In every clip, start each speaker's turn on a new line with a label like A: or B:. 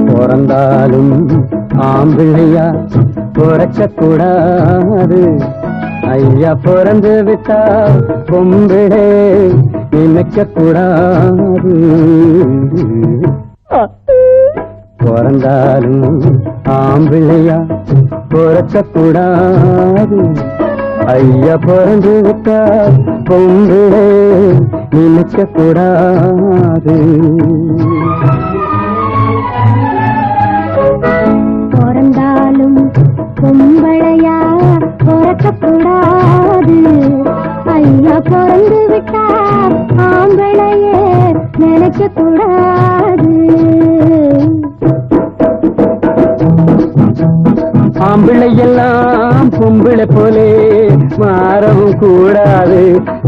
A: பிறந்தாலும் ஆம்பிள்ளையா பிறக்க கூடாது. ஐயா பிறந்து விட்டா பொம்பிளே நினைக்க கூடாது. பிறந்தாலும் ஆம்பிள்ளையா பிறக்க கூடாது. ஐயா பிறந்து விட்டா பொம்பிளே நினைக்க கூடாது.
B: பிறந்தாலும் பொம்பளையா பிறக்கக்கூடாது. ஐயா பிறந்து விட்டா ஆம்பளையே நினைக்க கூடாது.
A: ஆம்பிள்ளை எல்லாம் பொம்பிளை போலே மாறவும் கூடாது.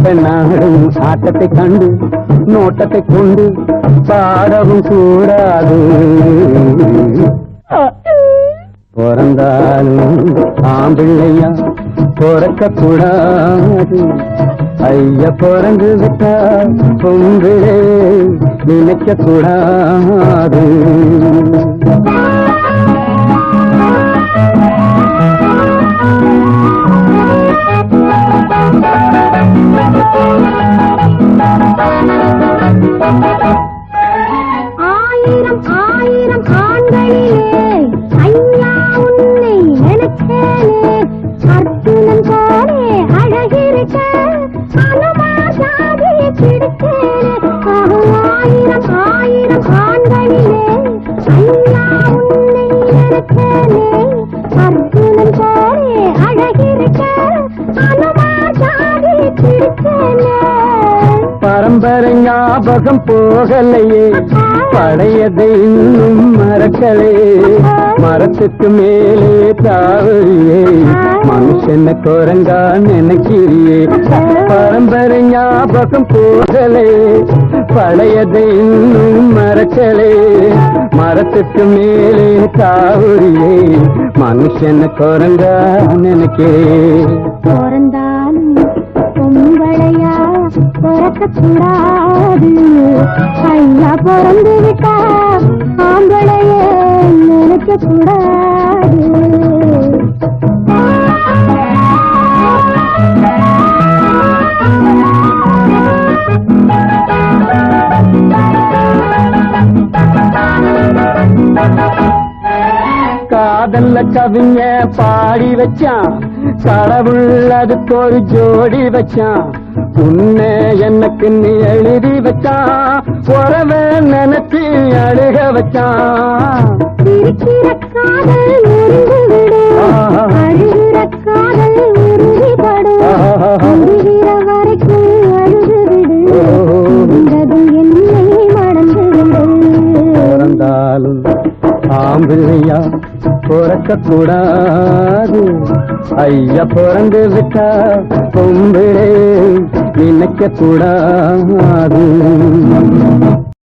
A: பெண்ணாடும் ஆட்டத்தை கண்டு நோட்டத்தை கொண்டு பாடவும் கூடாது. பிறந்தாலும் ஆம்பிள்ளையா பிறக்க கூடாது. ஐயா பிறந்து விட்டா பொம்பிளே நினைக்க கூடாது.
B: ஆயிரம் ஆயிரம் ஆண்களிலே ஐயா உன்னை நினைச்சேனே. அர்ஜுனன் போலே அழகிருக்க அனுமாசாதி பிடிச்சேனே. ஆயிரம் ஆயிரம் ஆண்களிலே ஐயா உன்னை நினைச்சேனே. அர்ஜுனன் போலே அழகிருக்க அனுமாசாதி பிடிச்சேனே.
A: பரம்பரை ஞாபகம் போகலையே, பழையதை இன்னும் மறக்கலே. மரத்துக்கு மேலே தாவறியே மனுஷன குரங்கா நினைக்கிறியே. பரம்பரை ஞாபகம் போகலே, பழையதை இன்னும் மறக்கலே. மரத்துக்கு மேலே தாவறியே மனுஷன குரங்கா நினைக்கிறேன்.
B: பிறந்தாலும் பொம்பளையா பிறக்கக்கூடாது. ஐயா பிறந்து விட்டா ஆம்பளையே நினைக்க கூடாது.
A: காதல்ல கவிஞ பாடி வச்சான், கடவுள் அதுக்கு ஒரு ஜோடி வச்சான். உன்னை எனக்கு நீ எழுதி வச்சான், உறவ நினைச்சு அழுக வச்சான்.
B: இருக்கிற காதல் முறிந்துவிடு, அழுகிற காதல் உறுதிப்படும். அழுகிற வரைக்கும் அழுதுவிடு, என்னை மறந்துவிடு.
A: பிறந்தாலும் ஆம்பிள்ளையா பிறக்க கூடாது. ஐயா பிறந்து விட்டா பொம்பிளே நினைக்க கூடாது.